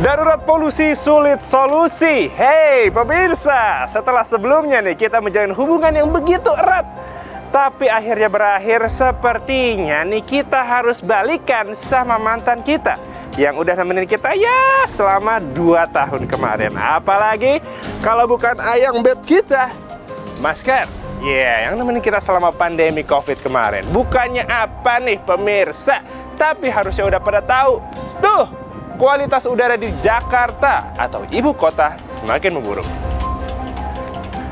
Darurat polusi sulit solusi. Hey pemirsa, setelah sebelumnya nih kita menjalin hubungan yang begitu erat, tapi akhirnya berakhir, sepertinya nih kita harus balikan sama mantan kita yang udah nemenin kita ya selama 2 tahun kemarin. Apalagi kalau bukan ayang beb kita, Masker. Yang nemenin kita selama pandemi COVID kemarin. Bukannya apa nih pemirsa, tapi harusnya udah pada tahu. Tuh, kualitas udara di Jakarta atau ibu kota semakin memburuk.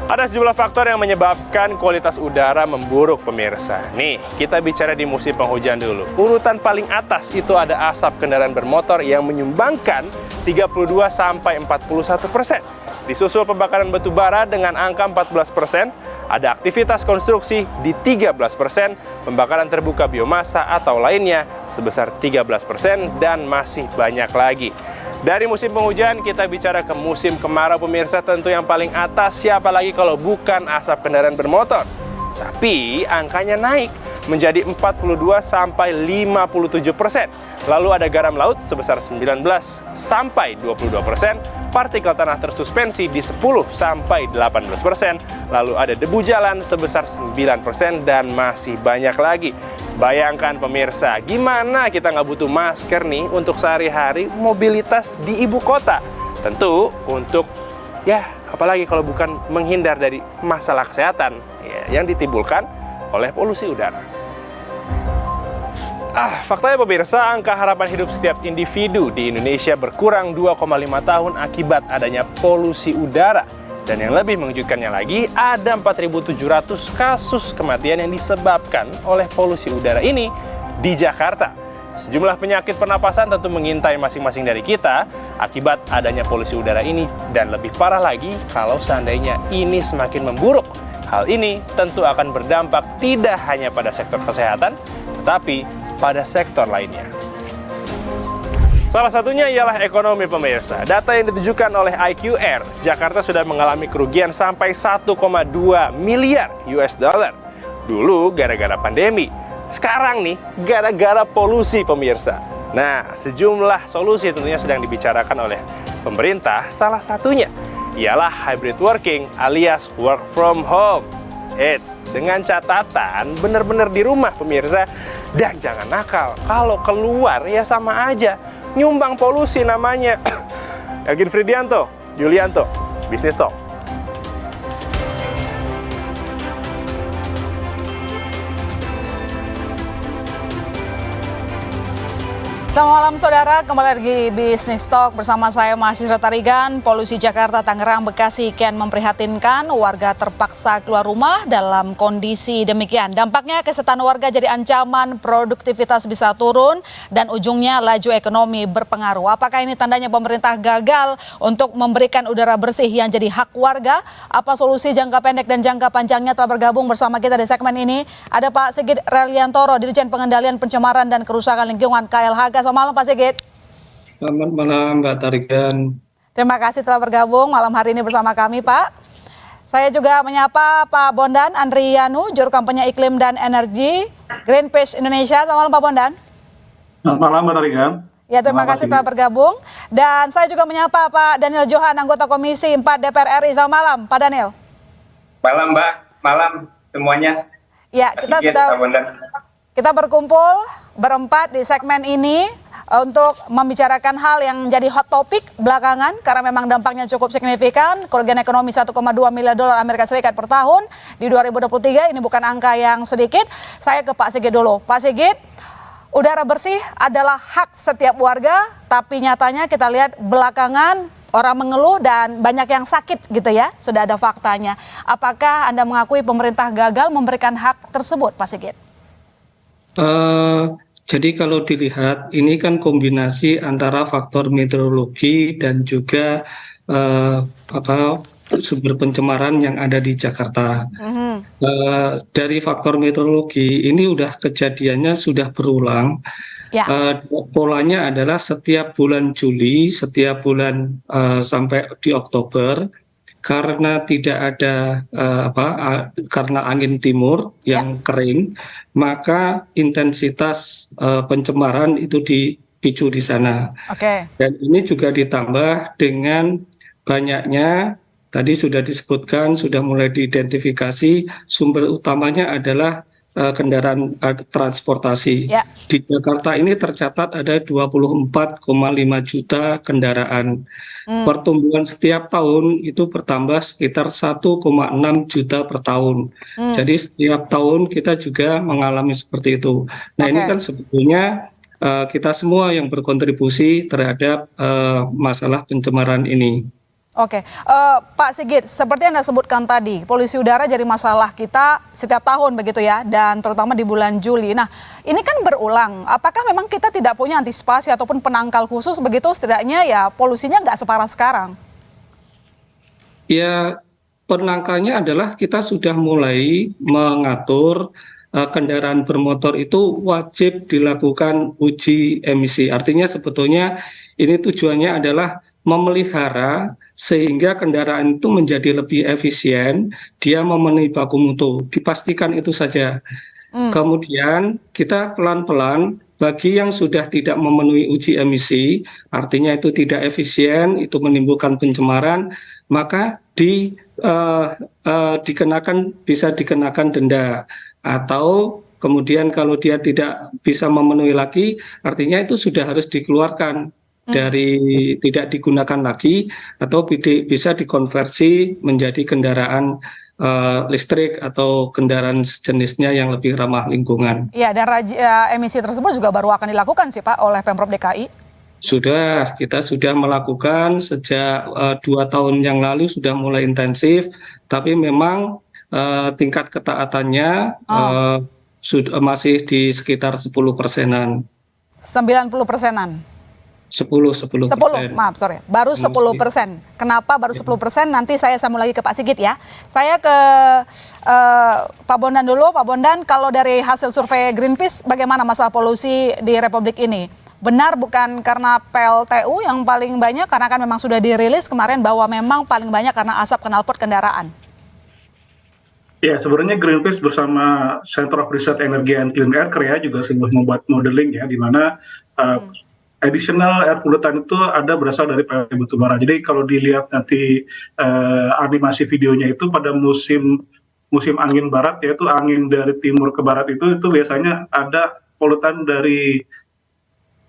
Ada sejumlah faktor yang menyebabkan kualitas udara memburuk pemirsa. Nih, kita bicara di musim penghujan dulu. Urutan paling atas itu ada asap kendaraan bermotor yang menyumbangkan 32-41%. Disusul pembakaran batu bara dengan angka 14%, ada aktivitas konstruksi di 13%, pembakaran terbuka biomasa atau lainnya sebesar 13%, dan masih banyak lagi. Dari musim penghujan kita bicara ke musim kemarau pemirsa, tentu yang paling atas siapa lagi kalau bukan asap kendaraan bermotor. Tapi angkanya naik menjadi 42-57%. Lalu ada garam laut sebesar 19-22%, partikel tanah tersuspensi di 10-18%, lalu ada debu jalan sebesar 9%, dan masih banyak lagi. Bayangkan pemirsa, gimana kita nggak butuh masker nih untuk sehari-hari mobilitas di ibu kota? Tentu untuk apalagi kalau bukan menghindar dari masalah kesehatan yang ditimbulkan oleh polusi udara. Faktanya pemirsa, angka harapan hidup setiap individu di Indonesia berkurang 2,5 tahun akibat adanya polusi udara. Dan yang lebih mengejutkannya lagi, ada 4.700 kasus kematian yang disebabkan oleh polusi udara ini di Jakarta. Sejumlah penyakit pernapasan tentu mengintai masing-masing dari kita akibat adanya polusi udara ini, dan lebih parah lagi kalau seandainya ini semakin memburuk. Hal ini tentu akan berdampak tidak hanya pada sektor kesehatan, tetapi pada sektor lainnya. Salah satunya ialah ekonomi pemirsa. Data yang ditujukan oleh IQR, Jakarta sudah mengalami kerugian sampai 1,2 miliar US dollar. Dulu gara-gara pandemi, sekarang nih gara-gara polusi pemirsa. Nah, sejumlah solusi tentunya sedang dibicarakan oleh pemerintah. Salah satunya ialah hybrid working alias work from home. Dengan catatan benar-benar di rumah pemirsa, dan jangan nakal. Kalau keluar ya sama aja nyumbang polusi namanya. Elgin Fridianto, Julianto, Bisnis Talk. Selamat malam saudara, kembali lagi di Bisnis Talk bersama saya Mahasiswa Tarigan. Polusi Jakarta, Tangerang, Bekasi kian memprihatinkan. Warga terpaksa keluar rumah dalam kondisi demikian. Dampaknya kesehatan warga jadi ancaman, produktivitas bisa turun, dan ujungnya laju ekonomi berpengaruh. Apakah ini tandanya pemerintah gagal untuk memberikan udara bersih yang jadi hak warga? Apa solusi jangka pendek dan jangka panjangnya? Telah bergabung bersama kita di segmen ini ada Pak Sigit Reliantoro, Dirjen Pengendalian Pencemaran dan Kerusakan Lingkungan KLHK. Selamat malam Pak Sigit. Selamat malam Mbak Tarigan. Terima kasih telah bergabung malam hari ini bersama kami Pak. Saya juga menyapa Pak Bondan Andrianu, Juru Kampanye Iklim dan Energi Greenpeace Indonesia. Selamat malam Pak Bondan. Selamat malam Mbak Tarigan. Ya, terima kasih telah bergabung. Dan saya juga menyapa Pak Daniel Johan, anggota Komisi 4 DPR RI. Selamat malam Pak Daniel. Malam Mbak, malam semuanya. Ya, kita berkumpul berempat di segmen ini untuk membicarakan hal yang menjadi hot topic belakangan karena memang dampaknya cukup signifikan. Kerugian ekonomi 1,2 miliar dolar Amerika Serikat per tahun di 2023, ini bukan angka yang sedikit. Saya ke Pak Sigit dulu. Pak Sigit, udara bersih adalah hak setiap warga, tapi nyatanya kita lihat belakangan orang mengeluh dan banyak yang sakit gitu ya, sudah ada faktanya. Apakah Anda mengakui pemerintah gagal memberikan hak tersebut, Pak Sigit? Jadi kalau dilihat ini kan kombinasi antara faktor meteorologi dan juga sumber pencemaran yang ada di Jakarta. Dari faktor meteorologi ini kejadiannya sudah berulang. Polanya adalah setiap bulan Juli, setiap bulan sampai di Oktober, karena tidak ada karena angin timur yang kering, maka intensitas pencemaran itu terpicu di sana. Oke. Dan ini juga ditambah dengan banyaknya, tadi sudah disebutkan, sudah mulai diidentifikasi, sumber utamanya adalah kendaraan transportasi. Ya. Di Jakarta ini tercatat ada 24,5 juta kendaraan. Pertumbuhan setiap tahun itu bertambah sekitar 1,6 juta per tahun. Jadi setiap tahun kita juga mengalami seperti itu. Nah, ini kan sebetulnya kita semua yang berkontribusi terhadap masalah pencemaran ini. Oke, Pak Sigit, seperti yang Anda sebutkan tadi, polusi udara jadi masalah kita setiap tahun begitu ya, dan terutama di bulan Juli. Nah, ini kan berulang. Apakah memang kita tidak punya antisipasi ataupun penangkal khusus begitu, setidaknya ya polusinya nggak separah sekarang? Ya, penangkalnya adalah kita sudah mulai mengatur kendaraan bermotor itu wajib dilakukan uji emisi. Artinya sebetulnya ini tujuannya adalah memelihara sehingga kendaraan itu menjadi lebih efisien, dia memenuhi baku mutu. Dipastikan itu saja. Kemudian kita pelan-pelan bagi yang sudah tidak memenuhi uji emisi, artinya itu tidak efisien, itu menimbulkan pencemaran, maka bisa dikenakan denda. Atau kemudian kalau dia tidak bisa memenuhi lagi, artinya itu sudah harus dikeluarkan dari tidak digunakan lagi atau bisa dikonversi menjadi kendaraan listrik atau kendaraan sejenisnya yang lebih ramah lingkungan. Iya, dan emisi tersebut juga baru akan dilakukan sih Pak oleh Pemprov DKI. Kita sudah melakukan sejak 2 tahun yang lalu sudah mulai intensif, tapi memang tingkat ketaatannya masih di sekitar 10%-an. 90%-an? 10%. Maaf, sorry. Baru 10%. Kenapa baru 10%? Nanti saya sambung lagi ke Pak Sigit ya. Saya ke Pak Bondan dulu. Pak Bondan, kalau dari hasil survei Greenpeace, bagaimana masalah polusi di Republik ini? Benar bukan karena PLTU yang paling banyak, karena kan memang sudah dirilis kemarin bahwa memang paling banyak karena asap knalpot kendaraan. Ya, sebenarnya Greenpeace bersama Center of Research Energy and Clean Air KREA juga sudah membuat modeling ya, di mana additional air pollutant itu ada berasal dari PLT batubara. Jadi kalau dilihat nanti animasi videonya itu pada musim angin barat, yaitu angin dari timur ke barat itu biasanya ada polutan dari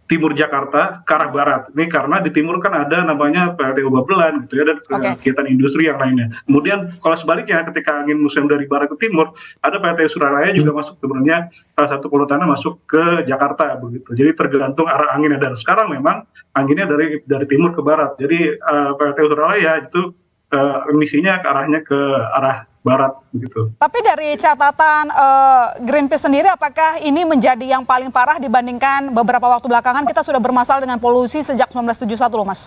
timur Jakarta ke arah barat. Ini karena di timur kan ada namanya PLTU Babelan gitu ya, dan kegiatan industri yang lainnya. Kemudian kalau sebaliknya ketika angin musim dari barat ke timur, ada PLTU Suralaya juga masuk, sebenarnya salah satu polutannya masuk ke Jakarta begitu. Jadi tergantung arah anginnya, dan sekarang memang anginnya dari timur ke barat. Jadi PLTU Suralaya itu emisinya ke arahnya ke arah barat begitu. Tapi dari catatan Greenpeace sendiri, apakah ini menjadi yang paling parah dibandingkan beberapa waktu belakangan kita sudah bermasalah dengan polusi sejak 1971 loh Mas?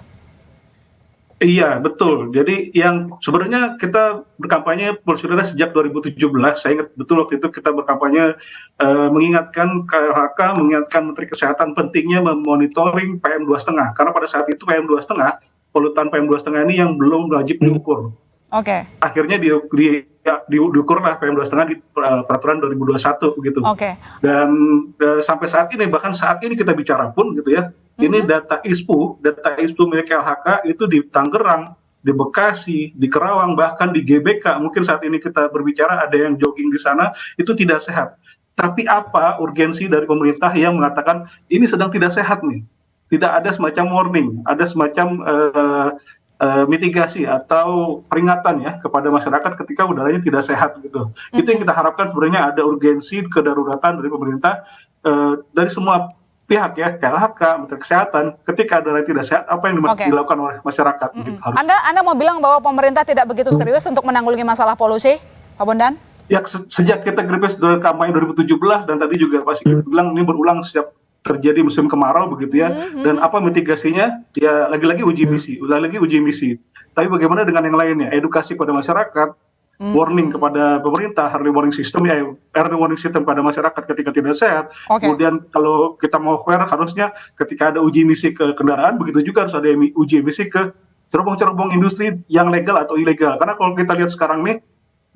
Iya, betul. Jadi yang sebenarnya kita berkampanye polusi udara sejak 2017. Saya ingat betul waktu itu kita berkampanye mengingatkan KLHK, mengingatkan Menteri Kesehatan pentingnya memonitoring PM2,5. Karena pada saat itu PM2,5, polutan PM2,5 ini yang belum wajib diukur. Oke. Akhirnya diukurlah PM2,5 di peraturan 2021 begitu. Oke. Dan sampai saat ini, bahkan saat ini kita bicara pun gitu ya, ini data ISPU milik LHK itu di Tangerang, di Bekasi, di Kerawang, bahkan di GBK, mungkin saat ini kita berbicara ada yang jogging di sana, itu tidak sehat. Tapi apa urgensi dari pemerintah yang mengatakan ini sedang tidak sehat nih? Tidak ada semacam warning, ada semacam mitigasi atau peringatan ya kepada masyarakat ketika udaranya tidak sehat gitu. Itu yang kita harapkan, sebenarnya ada urgensi kedaruratan dari pemerintah, dari semua pihak ya, KLHK, Menteri Kesehatan, ketika udaranya tidak sehat, apa yang dilakukan oleh masyarakat. Gitu, Anda mau bilang bahwa pemerintah tidak begitu serius untuk menanggulangi masalah polusi, Pak Bondan? Ya, sejak kita Greenpeace kampanye 2017 dan tadi juga Pak Sigit bilang ini berulang setiap terjadi musim kemarau begitu ya, dan apa mitigasinya? Ya lagi-lagi uji emisi. Tapi bagaimana dengan yang lainnya? Edukasi pada masyarakat, warning kepada pemerintah, early warning system pada masyarakat ketika tidak sehat. Kemudian kalau kita mau fair, harusnya ketika ada uji emisi ke kendaraan, begitu juga harus ada uji emisi ke cerobong-cerobong industri yang legal atau ilegal. Karena kalau kita lihat sekarang nih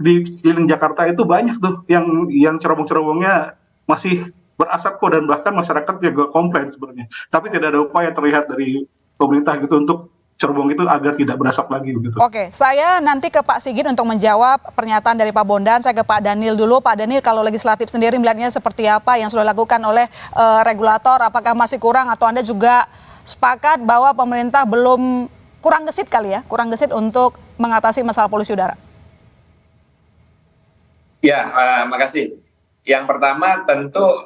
di keliling Jakarta itu banyak tuh yang cerobong-cerobongnya masih berasapko dan bahkan masyarakat juga komplain sebenarnya. Tapi tidak ada upaya terlihat dari pemerintah gitu untuk Cerbong itu agar tidak berasap lagi begitu. Oke, saya nanti ke Pak Sigit untuk menjawab pernyataan dari Pak Bondan. Saya ke Pak Daniel dulu. Pak Daniel, kalau legislatif sendiri melihatnya seperti apa yang sudah dilakukan oleh regulator? Apakah masih kurang atau Anda juga sepakat bahwa pemerintah belum kurang gesit kali ya, kurang gesit untuk mengatasi masalah polusi udara? Ya, makasih. Yang pertama tentu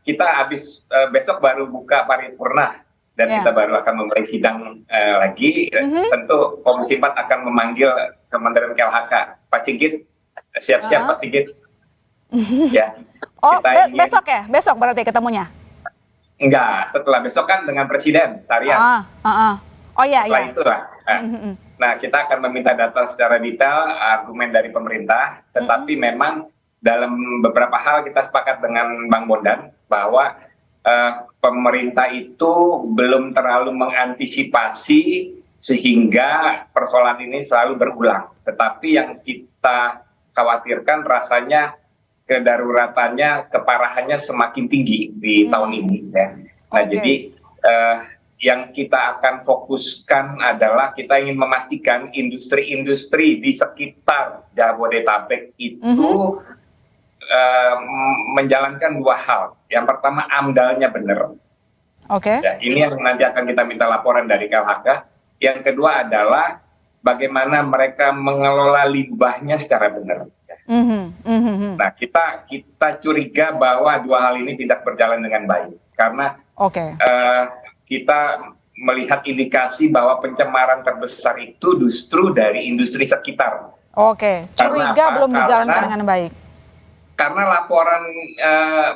kita habis besok baru buka paripurna dan kita baru akan memulai sidang lagi. Tentu Komisi 4 akan memanggil Kementerian KLHK. Pak Sigit, siap-siap Pak Sigit. Ya. Oh, besok ya? Besok berarti ketemunya? Enggak, setelah besok kan dengan Presiden, Sarian. Oh iya, setelah itulah. Nah, kita akan meminta data secara detail, argumen dari pemerintah, tetapi memang dalam beberapa hal kita sepakat dengan Bang Bondan bahwa pemerintah itu belum terlalu mengantisipasi sehingga persoalan ini selalu berulang. Tetapi yang kita khawatirkan rasanya kedaruratannya, keparahannya semakin tinggi di tahun ini. Ya. Nah, jadi yang kita akan fokuskan adalah kita ingin memastikan industri-industri di sekitar Jabodetabek itu menjalankan dua hal. Yang pertama, AMDAL-nya benar. Ya, ini yang nanti akan kita minta laporan dari KLHK. Yang kedua adalah bagaimana mereka mengelola limbahnya secara benar. Nah, kita curiga bahwa dua hal ini tidak berjalan dengan baik karena kita melihat indikasi bahwa pencemaran terbesar itu justru dari industri sekitar. Curiga belum dijalankan dengan baik. Karena laporan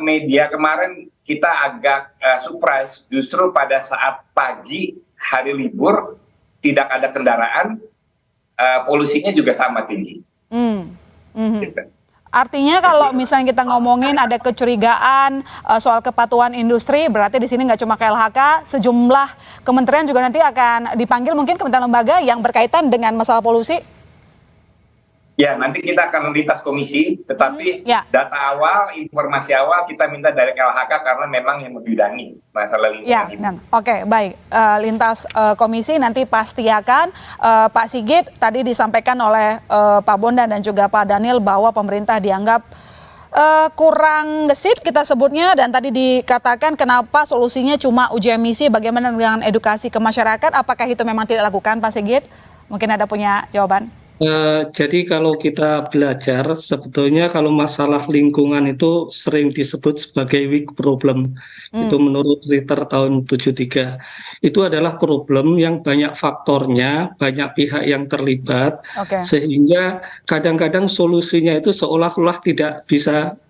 media kemarin kita agak surprise, justru pada saat pagi hari libur tidak ada kendaraan, polusinya juga sama tinggi. Gitu. Artinya kalau misalnya kita ngomongin ada kecurigaan soal kepatuhan industri, berarti di sini nggak cuma KLHK, sejumlah kementerian juga nanti akan dipanggil, mungkin kementerian lembaga yang berkaitan dengan masalah polusi. Ya, nanti kita akan lintas komisi, tetapi data awal, informasi awal kita minta dari KLHK karena memang yang membidangi masalah lingkungan ini. Baik. Lintas komisi nanti pasti akan Pak Sigit tadi disampaikan oleh Pak Bondan dan juga Pak Daniel bahwa pemerintah dianggap kurang gesit kita sebutnya, dan tadi dikatakan kenapa solusinya cuma uji emisi, bagaimana dengan edukasi ke masyarakat, apakah itu memang tidak dilakukan Pak Sigit? Mungkin ada punya jawaban. Jadi kalau kita belajar, sebetulnya kalau masalah lingkungan itu sering disebut sebagai weak problem. Itu menurut Ritter tahun 73. Itu adalah problem yang banyak faktornya, banyak pihak yang terlibat, sehingga kadang-kadang solusinya itu seolah-olah tidak bisa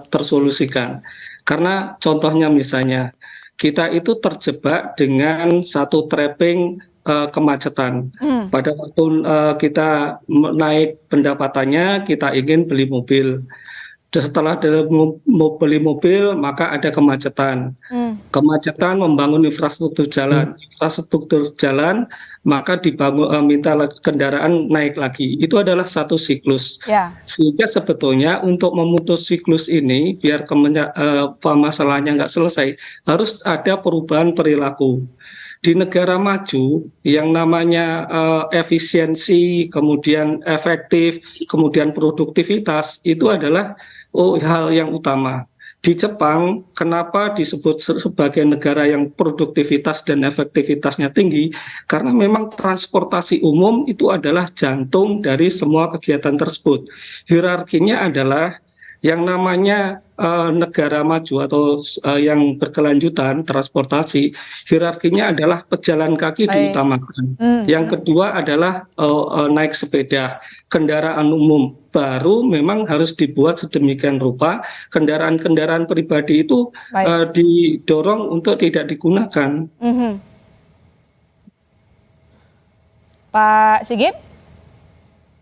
tersolusikan. Karena contohnya misalnya, kita itu terjebak dengan satu trapping kemacetan. Pada waktu kita naik pendapatannya, kita ingin beli mobil. Setelah beli mobil, maka ada kemacetan. Kemacetan membangun infrastruktur jalan. Infrastruktur jalan, maka minta kendaraan naik lagi. Itu adalah satu siklus. Sehingga sebetulnya untuk memutus siklus ini, biar masalahnya nggak selesai, harus ada perubahan perilaku. Di negara maju yang namanya efisiensi, kemudian efektif, kemudian produktivitas, itu adalah hal yang utama. Di Jepang, kenapa disebut sebagai negara yang produktivitas dan efektivitasnya tinggi? Karena memang transportasi umum itu adalah jantung dari semua kegiatan tersebut. Hierarkinya adalah yang namanya negara maju atau yang berkelanjutan transportasi, hierarkinya adalah pejalan kaki diutamakan. Yang kedua adalah naik sepeda, kendaraan umum. Baru memang harus dibuat sedemikian rupa kendaraan-kendaraan pribadi itu didorong untuk tidak digunakan. Pak Sigit?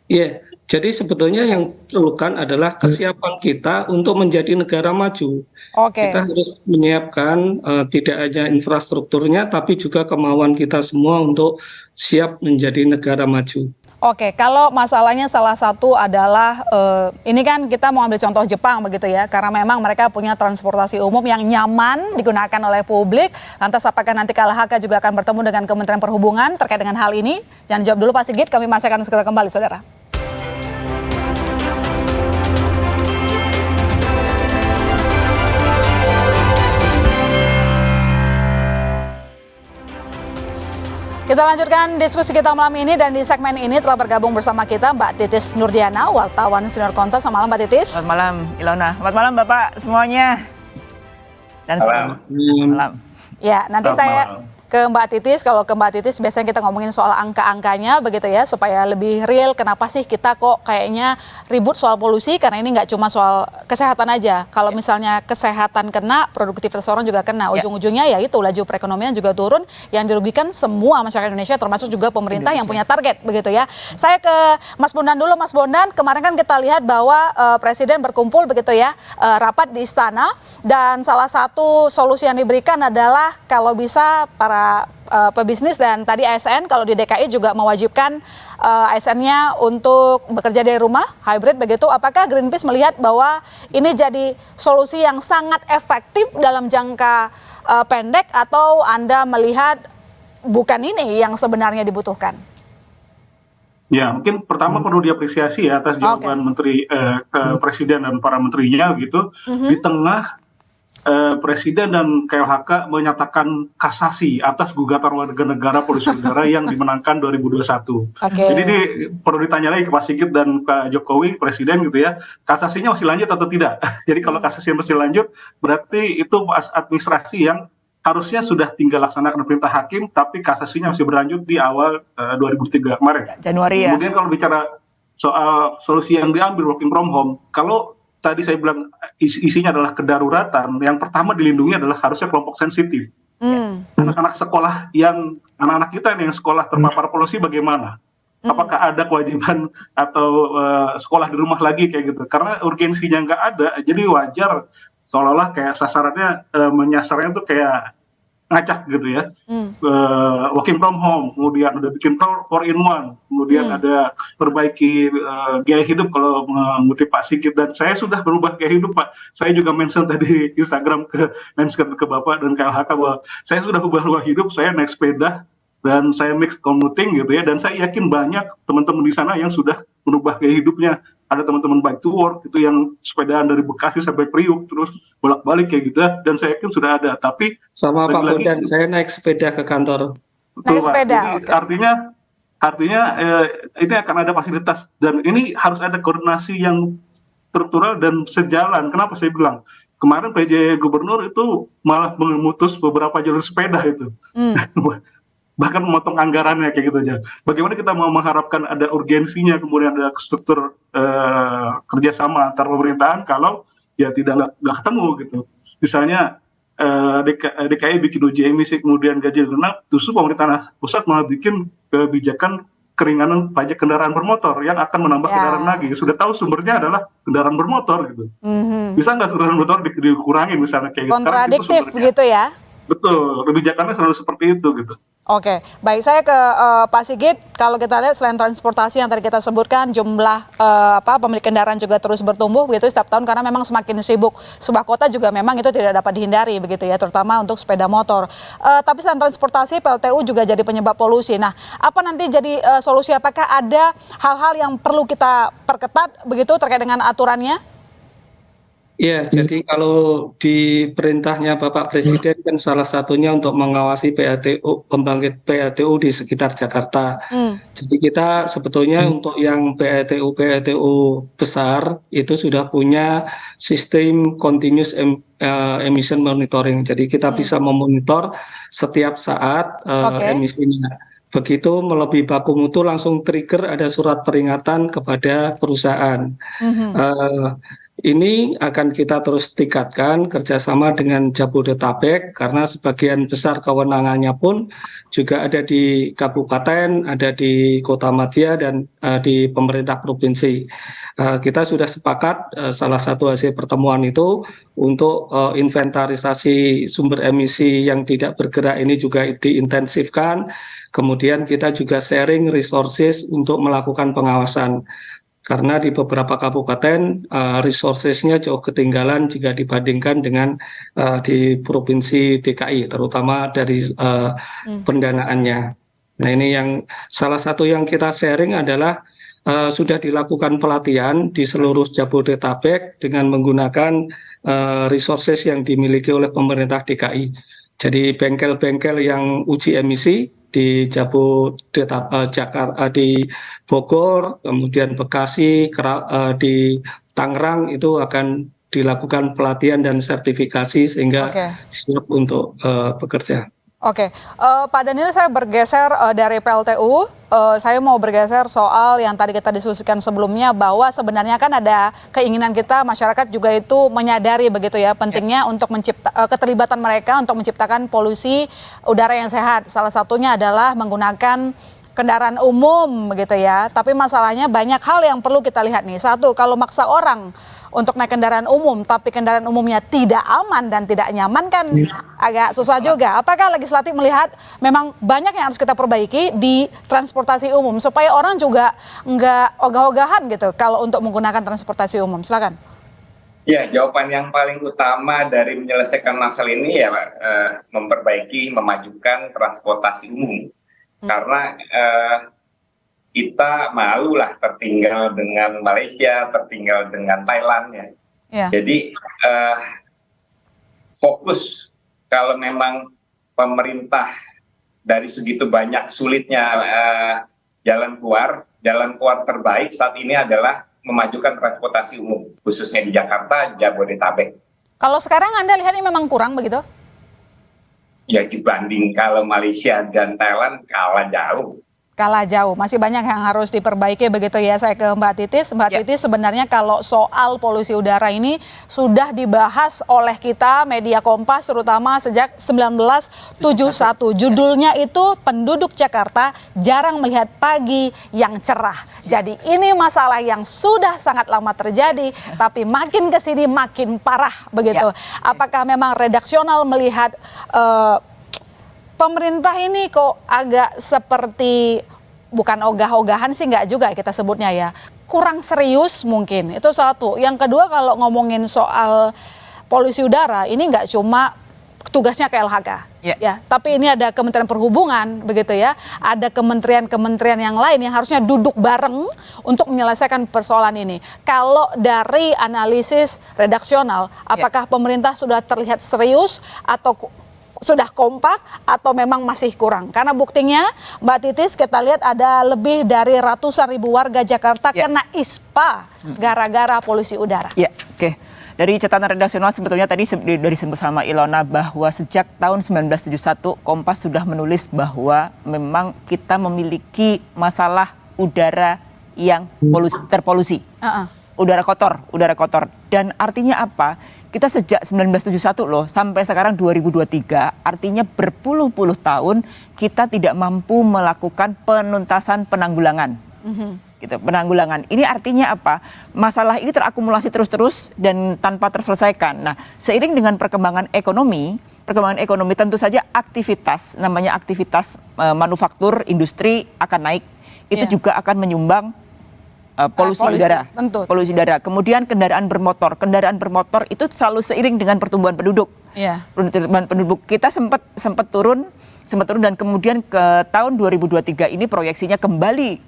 Iya. Jadi sebetulnya yang diperlukan adalah kesiapan kita untuk menjadi negara maju. Kita harus menyiapkan tidak hanya infrastrukturnya, tapi juga kemauan kita semua untuk siap menjadi negara maju. Oke, kalau masalahnya salah satu adalah ini kan kita mau ambil contoh Jepang begitu ya, karena memang mereka punya transportasi umum yang nyaman digunakan oleh publik. Lantas apakah nanti KLHK juga akan bertemu dengan Kementerian Perhubungan terkait dengan hal ini? Jangan jawab dulu Pak Sigit, kami masih akan segera kembali saudara. Kita lanjutkan diskusi kita malam ini, dan di segmen ini telah bergabung bersama kita Mbak Titis Nurdiana, wartawan senior Kompas. Selamat malam Mbak Titis. Selamat malam Ilona. Selamat malam Bapak semuanya. Dan selamat malam. Ya, nanti saya ke Mbak Titis. Kalau ke Mbak Titis biasanya kita ngomongin soal angka-angkanya begitu ya, supaya lebih real kenapa sih kita kok kayaknya ribut soal polusi, karena ini nggak cuma soal kesehatan aja. Kalau misalnya kesehatan kena, produktivitas orang juga kena. Ujung-ujungnya ya itu laju perekonomian juga turun, yang dirugikan semua masyarakat Indonesia, termasuk juga pemerintah yang punya target begitu ya. Saya ke Mas Bondan dulu. Mas Bondan, kemarin kan kita lihat bahwa Presiden berkumpul begitu ya, rapat di istana, dan salah satu solusi yang diberikan adalah kalau bisa para pebisnis dan tadi ASN, kalau di DKI juga mewajibkan ASN-nya untuk bekerja dari rumah, hybrid begitu. Apakah Greenpeace melihat bahwa ini jadi solusi yang sangat efektif dalam jangka pendek, atau Anda melihat bukan ini yang sebenarnya dibutuhkan? Ya, mungkin pertama perlu diapresiasi ya atas jawaban Menteri Presiden dan para menterinya gitu. Di tengah Presiden dan KLHK menyatakan kasasi atas gugatan warga negara polusi udara yang dimenangkan 2021. Jadi ini perlu ditanya lagi ke Pak Sigit dan Pak Jokowi, Presiden gitu ya, kasasinya masih lanjut atau tidak? Jadi kalau kasasi masih lanjut, berarti itu administrasi yang harusnya sudah tinggal laksanakan perintah hakim, tapi kasasinya masih berlanjut di awal 2003 kemarin. Januari ya. Kemudian kalau bicara soal solusi yang diambil working from home, kalau tadi saya bilang isinya adalah kedaruratan, yang pertama dilindungi adalah harusnya kelompok sensitif. Anak-anak sekolah anak-anak kita yang sekolah terpapar polusi bagaimana? Apakah ada kewajiban atau sekolah di rumah lagi kayak gitu? Karena urgensinya nggak ada, jadi wajar seolah-olah kayak sasarannya menyasarnya tuh kayak ngacak gitu ya. Working from home, kemudian ada bikin 4-in-1, kemudian ada perbaiki gaya hidup kalau mengutip Pak Sigit, dan saya sudah berubah gaya hidup Pak. Saya juga mention tadi Instagram mention ke Bapak dan KLHK bahwa saya sudah ubah hidup, saya naik sepeda dan saya mix commuting gitu ya, dan saya yakin banyak teman-teman di sana yang sudah merubah gaya hidupnya. Ada teman-teman bike to work itu yang sepedaan dari Bekasi sampai Priuk terus bolak-balik kayak gitu, dan saya yakin sudah ada. Tapi sama Pak Bondan, saya naik sepeda ke kantor. Naik sepeda, artinya ini akan ada fasilitas, dan ini harus ada koordinasi yang struktural dan sejalan. Kenapa saya bilang kemarin PJ Gubernur itu malah memutus beberapa jalur sepeda itu. Bahkan memotong anggarannya kayak gitu aja. Bagaimana kita mau mengharapkan ada urgensinya, kemudian ada struktur kerjasama antar pemerintahan kalau ya tidak ketemu gitu. Misalnya DKI bikin uji emisi, kemudian ganjil genap, justru pemerintah pusat malah bikin kebijakan keringanan pajak kendaraan bermotor yang akan menambah kendaraan lagi. Sudah tahu sumbernya adalah kendaraan bermotor gitu. Bisa nggak kendaraan bermotor dikurangi misalnya kayak gitu? Kontradiktif begitu ya? Betul, kebijakannya selalu seperti itu gitu. Oke, baik, saya ke Pak Sigit. Kalau kita lihat selain transportasi yang tadi kita sebutkan, jumlah pemilik kendaraan juga terus bertumbuh begitu setiap tahun, karena memang semakin sibuk. Sebuah kota juga memang itu tidak dapat dihindari begitu ya, terutama untuk sepeda motor. Tapi selain transportasi, PLTU juga jadi penyebab polusi. Nah, apa nanti jadi solusi? Apakah ada hal-hal yang perlu kita perketat begitu terkait dengan aturannya? Ya, jadi kalau di perintahnya Bapak Presiden kan salah satunya untuk mengawasi PLTU, pembangkit PLTU di sekitar Jakarta. Jadi kita sebetulnya untuk yang PLTU besar itu sudah punya sistem continuous emission monitoring. Jadi kita bisa memonitor setiap saat emisinya. Begitu melebihi baku mutu langsung trigger ada surat peringatan kepada perusahaan. Ini akan kita terus tingkatkan kerjasama dengan Jabodetabek karena sebagian besar kewenangannya pun juga ada di kabupaten, ada di Kotamadya dan di pemerintah provinsi. Kita sudah sepakat salah satu hasil pertemuan itu untuk inventarisasi sumber emisi yang tidak bergerak ini juga diintensifkan. Kemudian kita juga sharing resources untuk melakukan pengawasan. Karena di beberapa kabupaten resources-nya jauh ketinggalan jika dibandingkan dengan di Provinsi DKI, terutama dari pendanaannya. Nah ini yang salah satu yang kita sharing adalah sudah dilakukan pelatihan di seluruh Jabodetabek dengan menggunakan resources yang dimiliki oleh pemerintah DKI. Jadi bengkel-bengkel yang uji emisi di Jakarta, di Bogor, kemudian Bekasi, di Tangerang itu akan dilakukan pelatihan dan sertifikasi sehingga siap untuk bekerja. Oke, Pak Daniel, saya bergeser dari PLTU, saya mau bergeser soal yang tadi kita diskusikan sebelumnya bahwa sebenarnya kan ada keinginan kita masyarakat juga itu menyadari begitu ya pentingnya untuk keterlibatan mereka untuk menciptakan polusi udara yang sehat. Salah satunya adalah menggunakan kendaraan umum begitu ya. Tapi masalahnya banyak hal yang perlu kita lihat nih. Satu, kalau maksa orang untuk naik kendaraan umum, tapi kendaraan umumnya tidak aman dan tidak nyaman kan agak susah juga. Apakah legislatif melihat memang banyak yang harus kita perbaiki di transportasi umum supaya orang juga nggak ogah-ogahan gitu kalau untuk menggunakan transportasi umum? Silakan. Ya, jawaban yang paling utama dari menyelesaikan masalah ini ya memperbaiki, memajukan transportasi umum. Karena kita malulah tertinggal dengan Malaysia, tertinggal dengan Thailand ya. Jadi fokus kalau memang pemerintah dari segitu banyak sulitnya jalan keluar terbaik saat ini adalah memajukan transportasi umum, khususnya di Jakarta, Jabodetabek. Kalau sekarang Anda lihat ini memang kurang begitu? Ya dibanding kalau Malaysia dan Thailand kalah jauh. Kalah jauh, masih banyak yang harus diperbaiki begitu ya. Saya ke Mbak Titis. Mbak Titis, sebenarnya kalau soal polusi udara ini sudah dibahas oleh kita media Kompas terutama sejak 1971. Judulnya itu penduduk Jakarta jarang melihat pagi yang cerah. Jadi ini masalah yang sudah sangat lama terjadi tapi makin ke sini makin parah begitu. Apakah memang redaksional melihat pemerintah ini kok agak seperti, bukan ogah-ogahan sih nggak juga kita sebutnya ya, kurang serius mungkin, itu satu. Yang kedua kalau ngomongin soal polusi udara, ini nggak cuma tugasnya KLHK, ya, tapi ini ada Kementerian Perhubungan begitu ya, ada kementerian-kementerian yang lain yang harusnya duduk bareng untuk menyelesaikan persoalan ini. Kalau dari analisis redaksional, apakah pemerintah sudah terlihat serius atau sudah kompak atau memang masih kurang? Karena buktinya Mbak Titis kita lihat ada lebih dari ratusan ribu warga Jakarta kena ISPA gara-gara polusi udara. Oke. Dari catatan redaksional sebetulnya tadi dari disebut sama Ilona bahwa sejak tahun 1971 Kompas sudah menulis bahwa memang kita memiliki masalah udara yang terpolusi. Udara kotor. Dan artinya apa? Kita sejak 1971 loh sampai sekarang 2023, artinya berpuluh-puluh tahun kita tidak mampu melakukan penuntasan penanggulangan. Gitu, penanggulangan. Ini artinya apa? Masalah ini terakumulasi terus-terus dan tanpa terselesaikan. Nah, seiring dengan perkembangan ekonomi tentu saja aktivitas manufaktur, industri akan naik. Itu juga akan menyumbang polusi udara. Kemudian kendaraan bermotor itu selalu seiring dengan pertumbuhan penduduk. Pertumbuhan penduduk kita sempat turun dan kemudian ke tahun 2023 ini proyeksinya kembali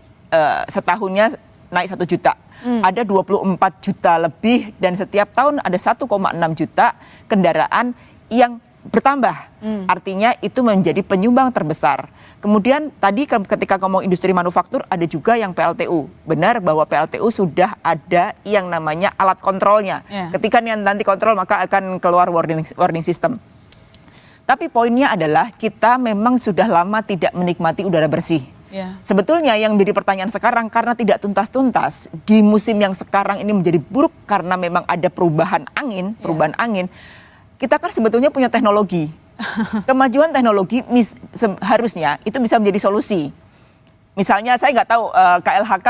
setahunnya naik 1 juta. Ada 24 juta lebih dan setiap tahun ada 1,6 juta kendaraan yang bertambah. Artinya itu menjadi penyumbang terbesar. Kemudian tadi ketika ngomong industri manufaktur ada juga yang PLTU. Benar bahwa PLTU sudah ada yang namanya alat kontrolnya. Ketika nanti kontrol maka akan keluar warning system. Tapi poinnya adalah kita memang sudah lama tidak menikmati udara bersih. Sebetulnya yang menjadi pertanyaan sekarang karena tidak tuntas-tuntas di musim yang sekarang ini menjadi buruk karena memang ada perubahan angin, kita kan sebetulnya punya teknologi. Kemajuan teknologi harusnya itu bisa menjadi solusi. Misalnya saya nggak tahu KLHK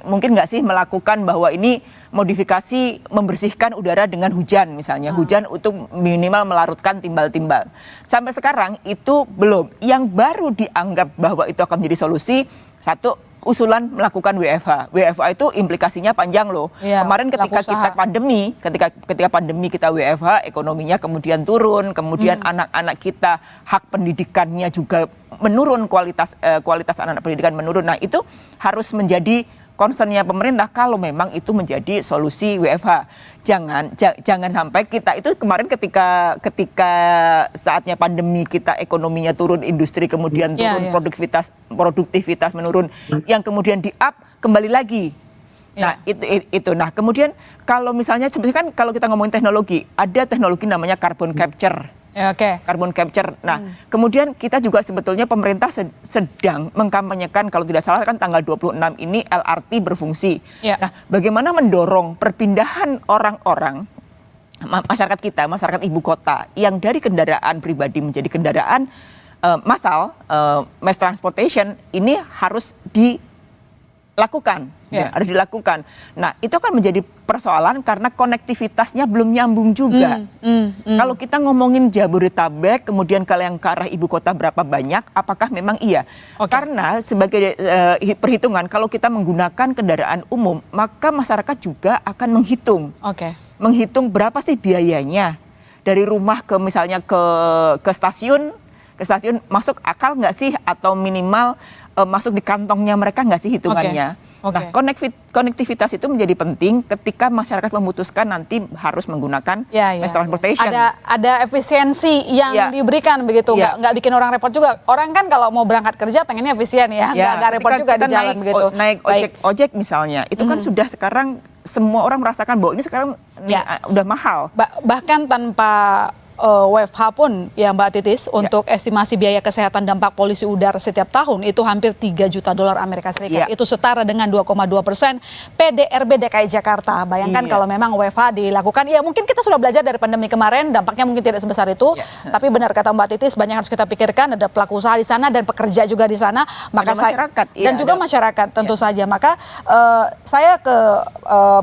mungkin nggak sih melakukan bahwa ini modifikasi membersihkan udara dengan hujan misalnya, hujan untuk minimal melarutkan timbal-timbal. Sampai sekarang itu belum. Yang baru dianggap bahwa itu akan menjadi solusi, satu, usulan melakukan WFH. WFH itu implikasinya panjang loh. Kemarin ketika kita pandemi kita WFH, ekonominya kemudian turun, kemudian anak-anak kita hak pendidikannya juga menurun, kualitas anak-anak pendidikan menurun. Nah, itu harus menjadi concernnya pemerintah kalau memang itu menjadi solusi WFH. Jangan sampai kita itu kemarin ketika saatnya pandemi kita ekonominya turun, industri kemudian turun, produktivitas menurun, yang kemudian di-up kembali lagi. Nah, itu. Nah, kemudian kalau misalnya sebenarnya kan kalau kita ngomongin teknologi, ada teknologi namanya carbon capture. Carbon capture. Nah, kemudian kita juga sebetulnya pemerintah sedang mengkampanyekan, kalau tidak salah kan tanggal 26 ini LRT berfungsi. Nah, bagaimana mendorong perpindahan orang-orang, masyarakat kita, masyarakat ibu kota, yang dari kendaraan pribadi menjadi kendaraan massal, mass transportation, ini harus dilakukan. Harus dilakukan. Nah, itu akan menjadi persoalan karena konektivitasnya belum nyambung juga. Kalau kita ngomongin Jabodetabek, kemudian kalau yang ke arah ibu kota berapa banyak, apakah memang iya? Karena sebagai perhitungan, kalau kita menggunakan kendaraan umum, maka masyarakat juga akan menghitung berapa sih biayanya dari rumah ke misalnya ke stasiun masuk akal nggak sih, atau minimal masuk di kantongnya mereka nggak sih hitungannya. Nah, konektivitas itu menjadi penting ketika masyarakat memutuskan nanti harus menggunakan mass transportation. Ada efisiensi yang diberikan begitu, nggak bikin orang repot juga. Orang kan kalau mau berangkat kerja pengennya efisien nggak repot juga di jalan begitu. Naik ojek misalnya, itu kan sudah sekarang semua orang merasakan bahwa ini sekarang udah mahal. Bahkan tanpa WFH pun ya Mbak Titis, untuk estimasi biaya kesehatan dampak polusi udara setiap tahun itu hampir 3 juta dolar Amerika Serikat. Itu setara dengan 2,2% PDRB DKI Jakarta. Bayangkan kalau memang WFH dilakukan, ya mungkin kita sudah belajar dari pandemi kemarin, dampaknya mungkin tidak sebesar itu. Tapi benar kata Mbak Titis, banyak harus kita pikirkan, ada pelaku usaha di sana dan pekerja juga di sana. Maka masyarakat dan juga masyarakat tentu saja. Maka saya ke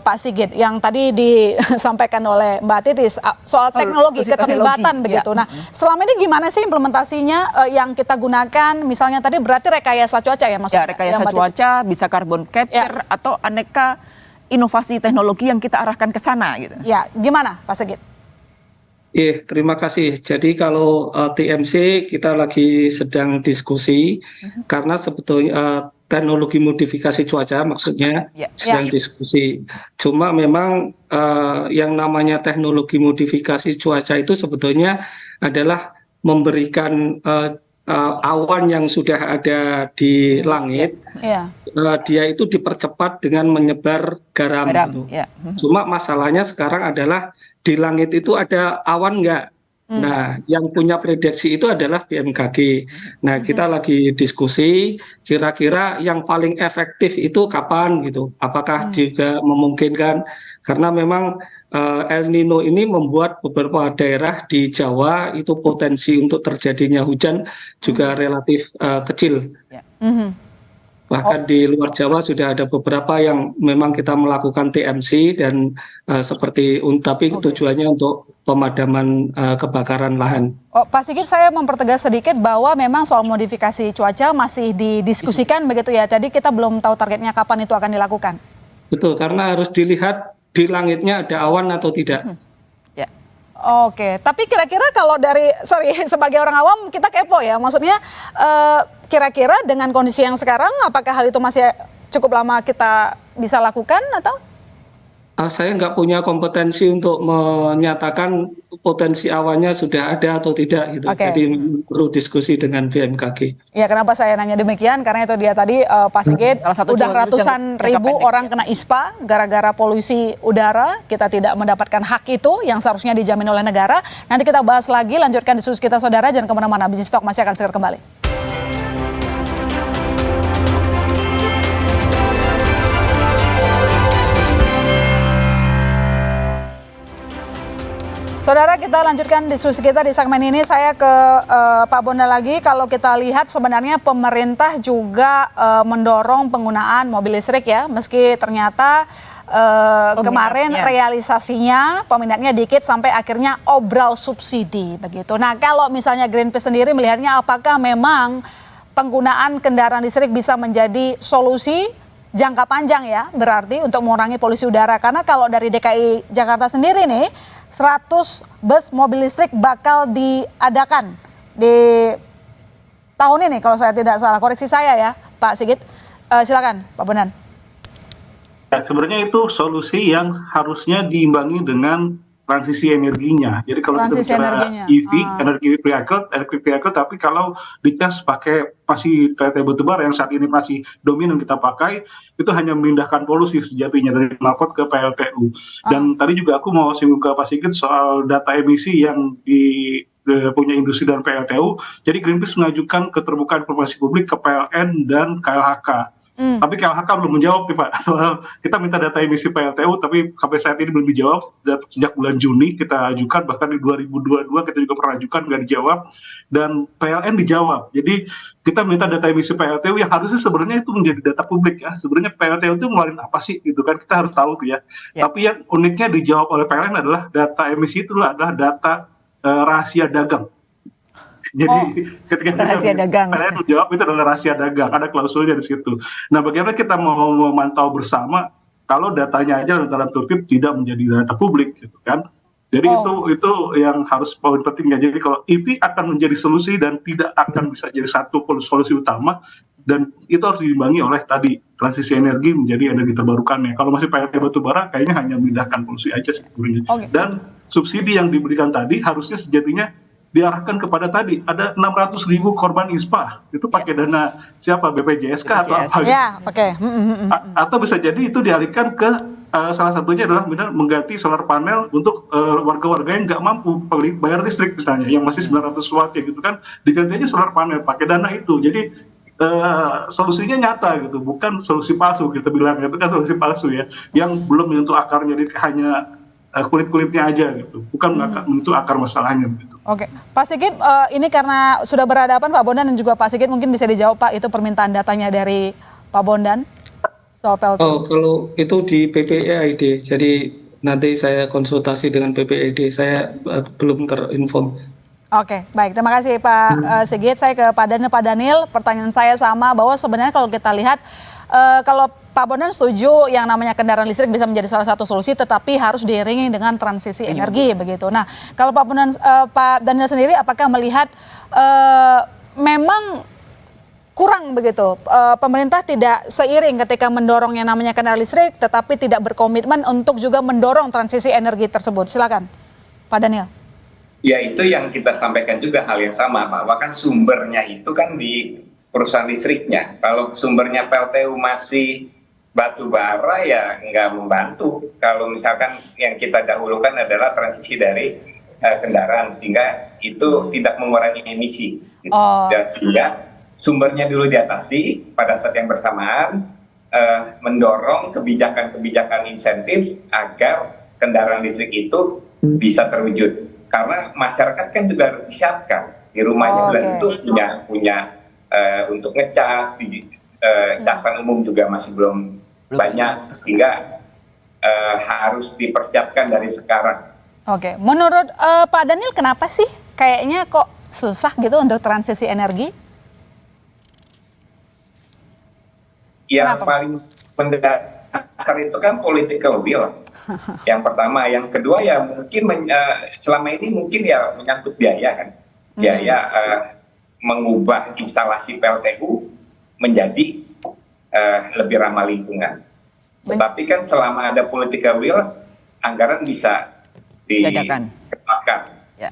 Pak Sigit yang tadi disampaikan oleh Mbak Titis soal teknologi, keterlibatan begitu. Nah, selama ini gimana sih implementasinya yang kita gunakan? Misalnya tadi berarti rekayasa cuaca ya maksudnya? Rekayasa cuaca, bisa carbon capture atau aneka inovasi teknologi yang kita arahkan ke sana gitu. Gimana Pak Sigit? Terima kasih. Jadi kalau TMC kita lagi sedang diskusi karena sebetulnya teknologi modifikasi cuaca maksudnya sedang diskusi. Cuma memang yang namanya teknologi modifikasi cuaca itu sebetulnya adalah memberikan awan yang sudah ada di langit, dia itu dipercepat dengan menyebar garam. Cuma masalahnya sekarang adalah di langit itu ada awan nggak? Nah, yang punya prediksi itu adalah BMKG. Nah, kita lagi diskusi kira-kira yang paling efektif itu kapan gitu. Apakah juga memungkinkan, karena memang El Nino ini membuat beberapa daerah di Jawa itu potensi untuk terjadinya hujan juga relatif kecil. Bahkan di luar Jawa sudah ada beberapa yang memang kita melakukan TMC dan tapi tujuannya untuk pemadaman kebakaran lahan. Pak Sigit, saya mempertegas sedikit bahwa memang soal modifikasi cuaca masih didiskusikan begitu ya. Tadi kita belum tahu targetnya kapan itu akan dilakukan. Betul, karena harus dilihat di langitnya ada awan atau tidak. Oke, tapi kira-kira kalau sebagai orang awam kita kepo ya, maksudnya kira-kira dengan kondisi yang sekarang apakah hal itu masih cukup lama kita bisa lakukan atau? Saya nggak punya kompetensi untuk menyatakan potensi awannya sudah ada atau tidak gitu. Jadi perlu diskusi dengan BMKG. Ya, kenapa saya nanya demikian? Karena itu dia tadi Pak Sigit, udah ratusan ribu orang kena ISPA gara-gara polusi udara. Kita tidak mendapatkan hak itu yang seharusnya dijamin oleh negara. Nanti kita bahas lagi, lanjutkan diskusi kita saudara, jangan kemana-mana. Bisnis Talk masih akan segera kembali. Saudara, kita lanjutkan diskusi kita di segmen ini. Saya ke Pak Bondan lagi. Kalau kita lihat sebenarnya pemerintah juga mendorong penggunaan mobil listrik ya, meski ternyata kemarin realisasinya peminatnya dikit sampai akhirnya obral subsidi begitu. Nah, kalau misalnya Greenpeace sendiri melihatnya, apakah memang penggunaan kendaraan listrik bisa menjadi solusi jangka panjang ya, berarti untuk mengurangi polusi udara? Karena kalau dari DKI Jakarta sendiri nih, 100 bus mobil listrik bakal diadakan di tahun ini kalau saya tidak salah. Koreksi saya ya, Pak Sigit. Silakan, Pak Bondan. Ya, sebenarnya itu solusi yang harusnya diimbangi dengan transisi energinya. Jadi kalau kita bicara EV, electric vehicle, tapi kalau dicas pakai masih PLT batubara yang saat ini masih dominan kita pakai, itu hanya memindahkan polusi sejatinya dari knalpot ke PLTU. Dan tadi juga aku mau singgung ke Pak Sigit soal data emisi yang punya industri dan PLTU. Jadi Greenpeace mengajukan keterbukaan informasi publik ke PLN dan KLHK. Tapi KLHK belum menjawab nih Pak, soal kita minta data emisi PLTU tapi sampai saat ini belum dijawab. Sejak bulan Juni kita ajukan, bahkan di 2022 kita juga pernah ajukan, nggak dijawab, dan PLN dijawab. Jadi kita minta data emisi PLTU yang harusnya sebenarnya itu menjadi data publik ya. Sebenarnya PLTU itu ngeluarin apa sih gitu kan, kita harus tahu tuh ya. Tapi yang uniknya dijawab oleh PLN adalah data emisi itu adalah data rahasia dagang. Jadi ketika rahasia dagang, PLN menjawab itu adalah rahasia dagang, ada klausulnya di situ. Nah, bagaimana kita mau memantau bersama kalau datanya aja dalam tertib tidak menjadi data publik, gitu kan? Jadi itu yang harus poin pentingnya. Jadi kalau EV akan menjadi solusi dan tidak akan bisa jadi satu solusi utama, dan itu harus diimbangi oleh tadi transisi energi menjadi energi terbarukannya. Kalau masih PLT batubara, kayaknya hanya memindahkan polusi aja sebenarnya. Dan subsidi yang diberikan tadi harusnya sejatinya diarahkan kepada tadi ada 600.000 korban ISPA, itu pakai dana siapa, BPJSK atau apa? Ya, pakai. Atau bisa jadi itu dialihkan ke salah satunya adalah benar mengganti solar panel untuk warga-warga yang nggak mampu bayar listrik misalnya, yang masih 900 watt ya gitu kan, diganti aja solar panel pakai dana itu. Jadi solusinya nyata gitu, bukan solusi palsu, kita bilang itu kan solusi palsu ya, yang belum menyentuh akarnya, jadi hanya kulit-kulitnya aja gitu, bukan menyentuh akar masalahnya gitu. Oke, Pak Sigit, ini karena sudah berhadapan Pak Bondan dan juga Pak Sigit, mungkin bisa dijawab Pak, itu permintaan datanya dari Pak Bondan soal PLTU. Oh, kalau itu di PPEID, jadi nanti saya konsultasi dengan PPEID, saya belum terinform. Oke, baik, terima kasih Pak Sigit. Saya ke Pak Daniel, pertanyaan saya sama, bahwa sebenarnya kalau kita lihat, kalau Pak Bondan setuju yang namanya kendaraan listrik bisa menjadi salah satu solusi, tetapi harus diiringi dengan transisi energi begitu. Nah, kalau Pak Daniel sendiri, apakah melihat memang kurang begitu, pemerintah tidak seiring ketika mendorong yang namanya kendaraan listrik, tetapi tidak berkomitmen untuk juga mendorong transisi energi tersebut? Silakan, Pak Daniel. Ya, itu yang kita sampaikan juga hal yang sama, bahwa kan sumbernya itu kan di perusahaan listriknya. Kalau sumbernya PLTU masih batu bara ya nggak membantu. Kalau misalkan yang kita dahulukan adalah transisi dari kendaraan, sehingga itu tidak mengurangi emisi gitu. Dan sehingga sumbernya dulu diatasi, pada saat yang bersamaan mendorong kebijakan-kebijakan insentif agar kendaraan listrik itu bisa terwujud. Karena masyarakat kan juga harus disiapkan di rumahnya, dan itu punya untuk ngecas, casan umum juga masih belum banyak, sehingga harus dipersiapkan dari sekarang. Oke, menurut Pak Daniel, kenapa sih kayaknya kok susah gitu untuk transisi energi? Yang paling mendasar itu kan political will. Yang pertama, yang kedua ya mungkin selama ini mungkin ya menyangkut biaya kan, biaya mengubah instalasi PLTU menjadi lebih ramah lingkungan. Tetapi kan selama ada political will, anggaran bisa dikeluarkan. Ya.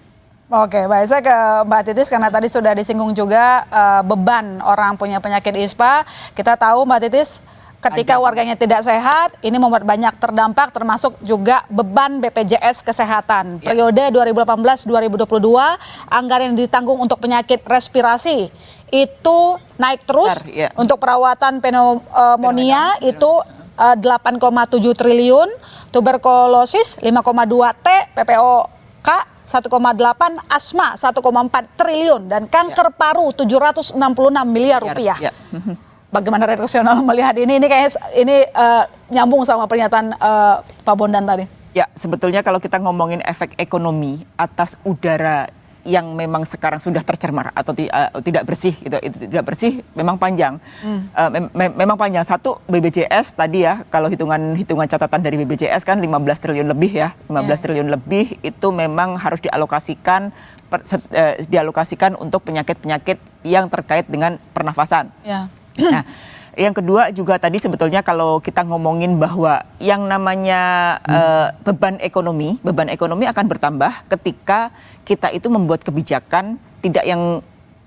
Oke, baik, saya ke Mbak Titis karena tadi sudah disinggung juga beban orang punya penyakit ISPA. Kita tahu Mbak Titis, ketika warganya tidak sehat, ini membuat banyak terdampak, termasuk juga beban BPJS Kesehatan. Periode 2018-2022, anggaran yang ditanggung untuk penyakit respirasi itu naik terus. Untuk perawatan pneumonia itu 8,7 triliun, tuberkulosis 5,2 T, PPO PMK 1,8, asma 1,4 triliun, dan kanker paru 766 miliar rupiah. Bagaimana redaksional melihat ini? Ini kayaknya nyambung sama pernyataan Pak Bondan tadi. Ya, sebetulnya kalau kita ngomongin efek ekonomi atas udara yang memang sekarang sudah tercemar atau tidak bersih gitu, itu tidak bersih memang panjang. Memang panjang. Satu, BPJS tadi ya, kalau hitungan catatan dari BPJS kan 15 triliun lebih ya. 15 triliun lebih itu memang harus dialokasikan untuk penyakit-penyakit yang terkait dengan pernafasan. Nah, yang kedua juga tadi sebetulnya kalau kita ngomongin bahwa yang namanya beban ekonomi akan bertambah ketika kita itu membuat kebijakan tidak yang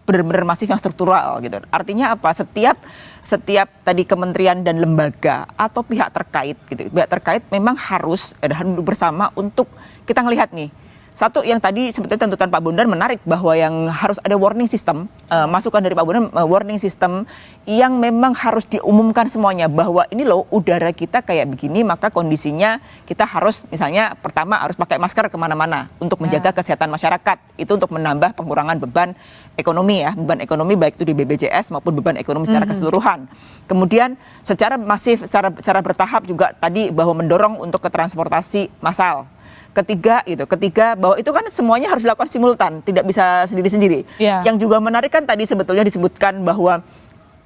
benar-benar masif, yang struktural gitu. Artinya apa? Setiap tadi kementerian dan lembaga atau pihak terkait gitu, pihak terkait memang harus duduk bersama untuk kita ngelihat nih. Satu, yang tadi sebetulnya tuntutan Pak Bondan menarik bahwa yang harus ada warning system, masukan dari Pak Bondan, warning system yang memang harus diumumkan semuanya bahwa ini loh udara kita kayak begini, maka kondisinya kita harus misalnya pertama harus pakai masker kemana-mana untuk menjaga kesehatan masyarakat, itu untuk menambah pengurangan beban ekonomi ya, beban ekonomi baik itu di BPJS maupun beban ekonomi secara keseluruhan. Kemudian secara masif, secara bertahap juga tadi bahwa mendorong untuk ke transportasi massal. Ketiga bahwa itu kan semuanya harus dilakukan simultan, tidak bisa sendiri-sendiri. Yang juga menarik kan tadi sebetulnya disebutkan bahwa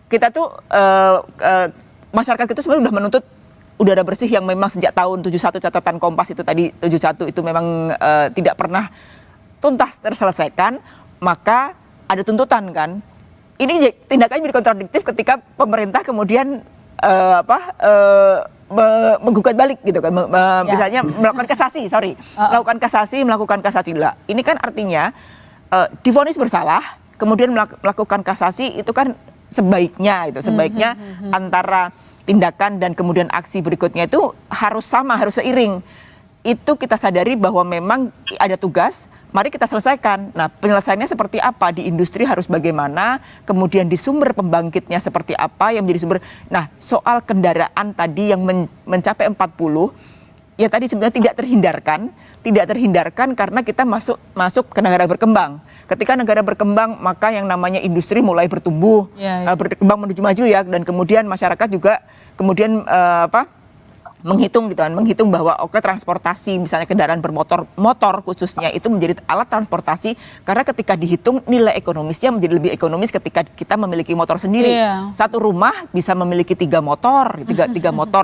kita tuh masyarakat itu sebenarnya sudah menuntut udara bersih yang memang sejak tahun 71, catatan Kompas itu tadi 71 itu memang tidak pernah tuntas terselesaikan, maka ada tuntutan kan. Ini tindakannya jadi kontradiktif ketika pemerintah kemudian menggugat balik gitu kan, misalnya melakukan kasasi lah. Ini kan artinya divonis bersalah, kemudian melakukan kasasi itu kan sebaiknya antara tindakan dan kemudian aksi berikutnya itu harus sama, harus seiring. Itu kita sadari bahwa memang ada tugas, mari kita selesaikan. Nah, penyelesaiannya seperti apa? Di industri harus bagaimana, kemudian di sumber pembangkitnya seperti apa yang menjadi sumber. Nah, soal kendaraan tadi yang mencapai 40, ya tadi sebenarnya tidak terhindarkan karena kita masuk ke negara berkembang. Ketika negara berkembang, maka yang namanya industri mulai bertumbuh, berkembang menuju maju ya, dan kemudian masyarakat juga kemudian menghitung bahwa transportasi misalnya kendaraan motor khususnya itu menjadi alat transportasi, karena ketika dihitung nilai ekonomisnya menjadi lebih ekonomis ketika kita memiliki motor sendiri. Satu rumah bisa memiliki tiga motor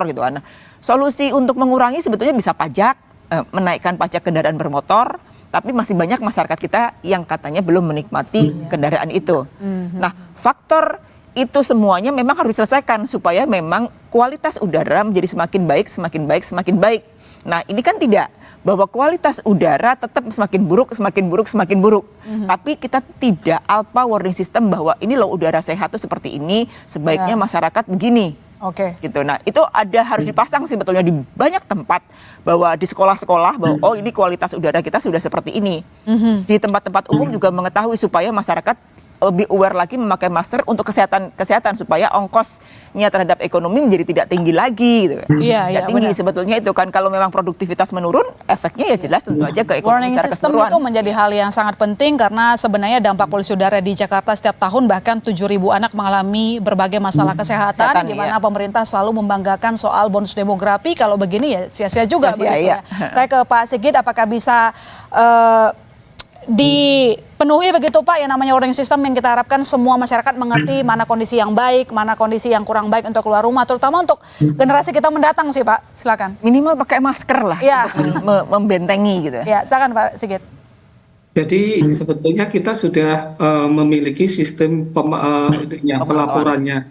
gitu kan. Solusi untuk mengurangi sebetulnya bisa pajak, menaikkan pajak kendaraan bermotor, tapi masih banyak masyarakat kita yang katanya belum menikmati kendaraan itu. Nah, faktor itu semuanya memang harus diselesaikan supaya memang kualitas udara menjadi semakin baik. Nah, ini kan tidak, bahwa kualitas udara tetap semakin buruk. Tapi kita tidak warning system bahwa ini loh udara sehat tuh seperti ini, sebaiknya masyarakat begini. Gitu. Nah, itu harus dipasang sebetulnya di banyak tempat, bahwa di sekolah-sekolah bahwa ini kualitas udara kita sudah seperti ini. Di tempat-tempat umum juga mengetahui supaya masyarakat lebih aware lagi memakai masker untuk kesehatan supaya ongkosnya terhadap ekonomi menjadi tidak tinggi lagi gitu. Tinggi benar. Sebetulnya itu kan kalau memang produktivitas menurun, efeknya ya jelas tentu aja ke ekonomi secara keseluruhan. Warning system itu menjadi hal yang sangat penting karena sebenarnya dampak polusi udara di Jakarta setiap tahun bahkan 7.000 anak mengalami berbagai masalah kesehatan di mana pemerintah selalu membanggakan soal bonus demografi. Kalau begini ya sia-sia juga begitu ya. Saya ke Pak Sigit, apakah bisa dipenuhi begitu Pak yang namanya warning system yang kita harapkan semua masyarakat mengerti mana kondisi yang baik, mana kondisi yang kurang baik untuk keluar rumah, terutama untuk generasi kita mendatang sih Pak, silakan. Minimal pakai masker lah untuk membentengi gitu. Ya, silakan Pak Sigit. Jadi sebetulnya kita sudah memiliki sistem pelaporannya.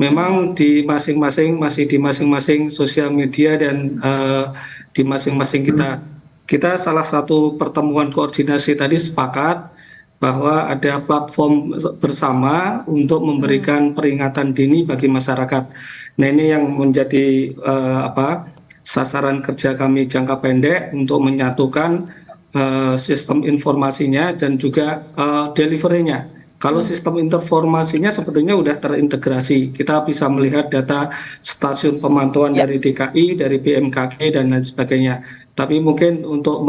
Memang di masing-masing sosial media dan di masing-masing kita salah satu pertemuan koordinasi tadi sepakat bahwa ada platform bersama untuk memberikan peringatan dini bagi masyarakat. Nah, ini yang menjadi sasaran kerja kami jangka pendek untuk menyatukan sistem informasinya dan juga delivery-nya. Kalau sistem informasinya sebetulnya udah terintegrasi. Kita bisa melihat data stasiun pemantauan dari DKI, dari BMKG dan lain sebagainya. Tapi mungkin untuk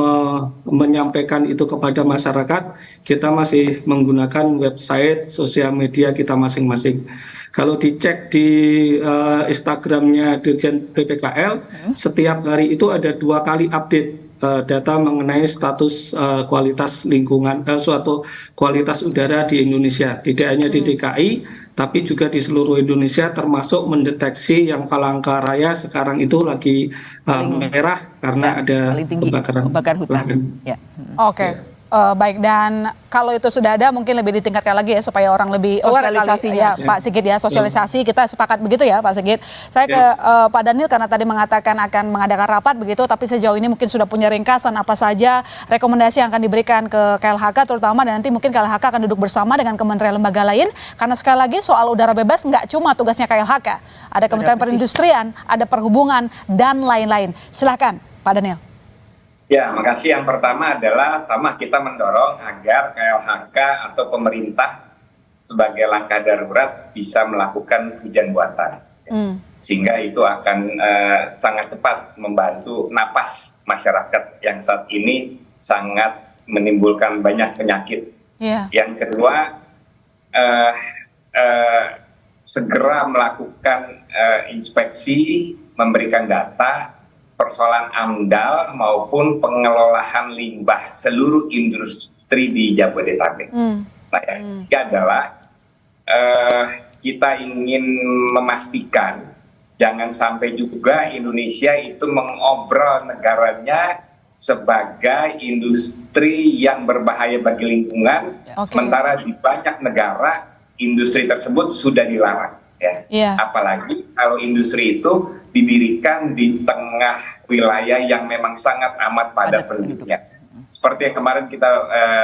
menyampaikan itu kepada masyarakat, kita masih menggunakan website, sosial media kita masing-masing. Kalau dicek di Instagramnya Dirjen PPKL, setiap hari itu ada 2 kali update data mengenai status kualitas lingkungan, suatu kualitas udara di Indonesia. Tidak hanya di DKI, tapi juga di seluruh Indonesia, termasuk mendeteksi yang Palangkaraya sekarang itu lagi merah karena ada kebakaran hutan. Ya. Oke. Baik, dan kalau itu sudah ada mungkin lebih ditingkatkan lagi ya supaya orang lebih sosialisasinya ya, Pak Sigit ya, sosialisasi kita sepakat begitu ya Pak Sigit. Saya ke Pak Daniel karena tadi mengatakan akan mengadakan rapat begitu, tapi sejauh ini mungkin sudah punya ringkasan apa saja rekomendasi yang akan diberikan ke KLHK terutama, dan nanti mungkin KLHK akan duduk bersama dengan kementerian lembaga lain, karena sekali lagi soal udara bebas nggak cuma tugasnya KLHK, ada Kementerian Perindustrian, ada Perhubungan dan lain-lain. Silahkan Pak Daniel. Ya, makasih. Yang pertama adalah kita mendorong agar KLHK atau pemerintah sebagai langkah darurat bisa melakukan hujan buatan. Sehingga itu akan sangat cepat membantu napas masyarakat yang saat ini sangat menimbulkan banyak penyakit. Yang kedua, segera melakukan inspeksi, memberikan data persoalan AMDAL maupun pengelolaan limbah seluruh industri di Jabodetabek. Nah, yang ketiga adalah kita ingin memastikan jangan sampai juga Indonesia itu mengobrol negaranya sebagai industri yang berbahaya bagi lingkungan, sementara di banyak negara industri tersebut sudah dilarang. Apalagi kalau industri itu didirikan di tengah wilayah yang memang sangat amat padat penduduknya. Seperti yang kemarin kita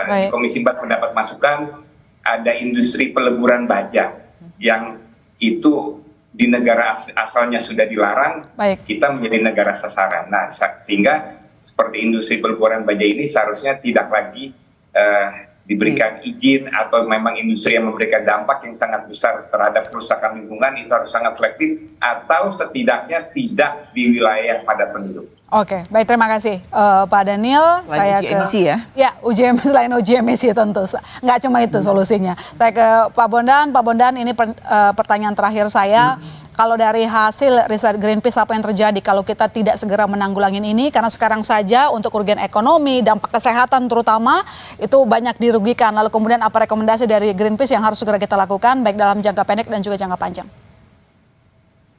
di Komisi 4 mendapat masukan, ada industri peleburan baja yang itu di negara asalnya sudah dilarang, kita menjadi negara sasaran. Nah, sehingga seperti industri peleburan baja ini seharusnya tidak lagi diberikan izin, atau memang industri yang memberikan dampak yang sangat besar terhadap kerusakan lingkungan itu harus sangat selektif, atau setidaknya tidak di wilayah yang padat penduduk. Oke, baik, terima kasih Pak Daniel. Selain uji emisi ya? Ya, selain uji emisi tentu. Nggak cuma itu solusinya. Saya ke Pak Bondan. Pak Bondan, ini pertanyaan terakhir saya. Kalau dari hasil riset Greenpeace, apa yang terjadi kalau kita tidak segera menanggulangi ini? Karena sekarang saja untuk kerugian ekonomi, dampak kesehatan terutama, itu banyak dirugikan. Lalu kemudian apa rekomendasi dari Greenpeace yang harus segera kita lakukan, baik dalam jangka pendek dan juga jangka panjang?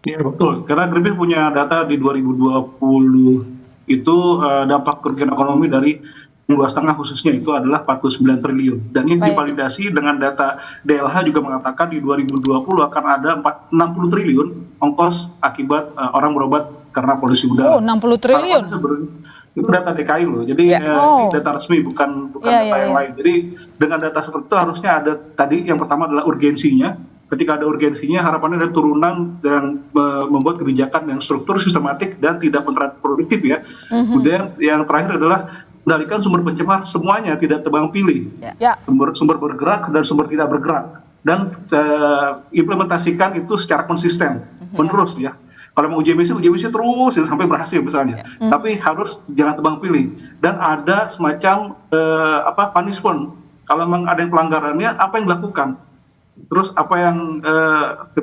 Iya betul, karena Greenpeace punya data di 2020 itu dampak kerugian ekonomi dari 2,5 khususnya itu adalah 49 triliun. Dan ini divalidasi dengan data DLH juga mengatakan di 2020 akan ada 60 triliun ongkos akibat orang berobat karena polusi udara. 60 triliun? Itu data DKI loh, jadi data resmi bukan data yang lain. Jadi dengan data seperti itu harusnya ada tadi yang pertama adalah urgensinya. Ketika ada urgensinya, harapannya ada turunan yang membuat kebijakan yang struktur, sistematik, dan tidak kontraproduktif ya. Kemudian yang terakhir adalah kendalikan sumber pencemar semuanya, tidak tebang pilih. Sumber bergerak dan sumber tidak bergerak. Dan implementasikan itu secara konsisten, menerus ya. Kalau mau uji emisi terus ya, sampai berhasil misalnya. Tapi harus jangan tebang pilih. Dan ada semacam punishment. Kalau memang ada yang pelanggarannya, apa yang dilakukan? Terus apa yang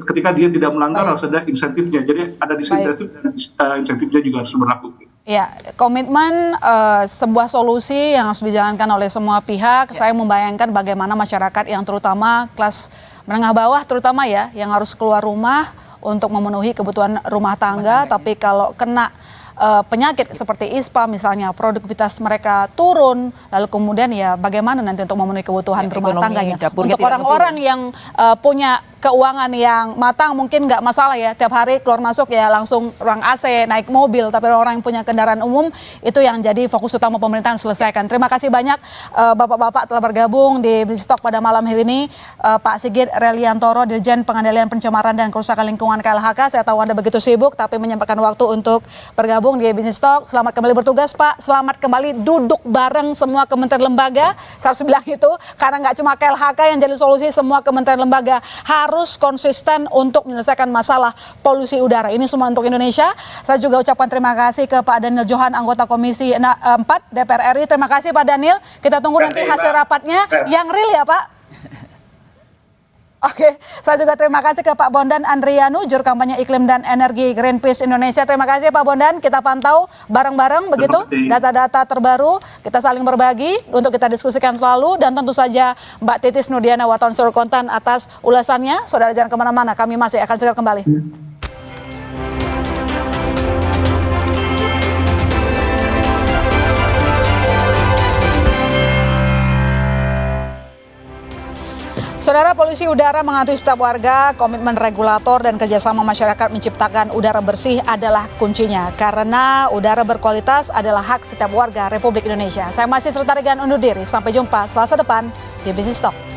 ketika dia tidak melanggar harus ada insentifnya. Jadi ada disinsentif dan insentifnya juga harus berlaku. Ya, komitmen sebuah solusi yang harus dijalankan oleh semua pihak. Saya membayangkan bagaimana masyarakat yang terutama kelas menengah bawah terutama ya, yang harus keluar rumah untuk memenuhi kebutuhan rumah tangga. Tapi kalau kena penyakit seperti ISPA misalnya, produktivitas mereka turun, lalu kemudian ya bagaimana nanti untuk memenuhi kebutuhan rumah tangganya. Untuk orang-orang yang punya keuangan yang matang mungkin nggak masalah ya, tiap hari keluar masuk ya langsung ruang AC, naik mobil. Tapi orang yang punya kendaraan umum itu yang jadi fokus utama pemerintahan selesaikan. Terima kasih banyak Bapak-Bapak telah bergabung di Bisnis Talk pada malam hari ini. Pak Sigit Reliantoro, Dirjen Pengendalian Pencemaran dan Kerusakan Lingkungan KLHK. Saya tahu Anda begitu sibuk tapi menyempatkan waktu untuk bergabung di Bisnis Talk. Selamat kembali bertugas Pak, selamat kembali duduk bareng semua kementerian lembaga. Saya harus bilang itu karena nggak cuma KLHK yang jadi solusi, semua kementerian lembaga harus konsisten untuk menyelesaikan masalah polusi udara. Ini semua untuk Indonesia. Saya juga ucapkan terima kasih ke Pak Daniel Johan, anggota Komisi 4 DPR RI. Terima kasih Pak Daniel. Kita tunggu nanti hasil rapatnya yang real ya Pak. Oke, saya juga terima kasih ke Pak Bondan Andrianu, Juru Kampanye Iklim dan Energi Greenpeace Indonesia. Terima kasih Pak Bondan, kita pantau bareng-bareng begitu data-data terbaru, kita saling berbagi untuk kita diskusikan selalu. Dan tentu saja Mbak Titis Nudiana Waton Surkontan atas ulasannya. Saudara jangan kemana-mana, kami masih akan segera kembali. Saudara, polusi udara menghantui setiap warga, komitmen regulator dan kerjasama masyarakat menciptakan udara bersih adalah kuncinya. Karena udara berkualitas adalah hak setiap warga Republik Indonesia. Saya masih Sri Tarigan undur diri, sampai jumpa Selasa depan di Bisnis Talk.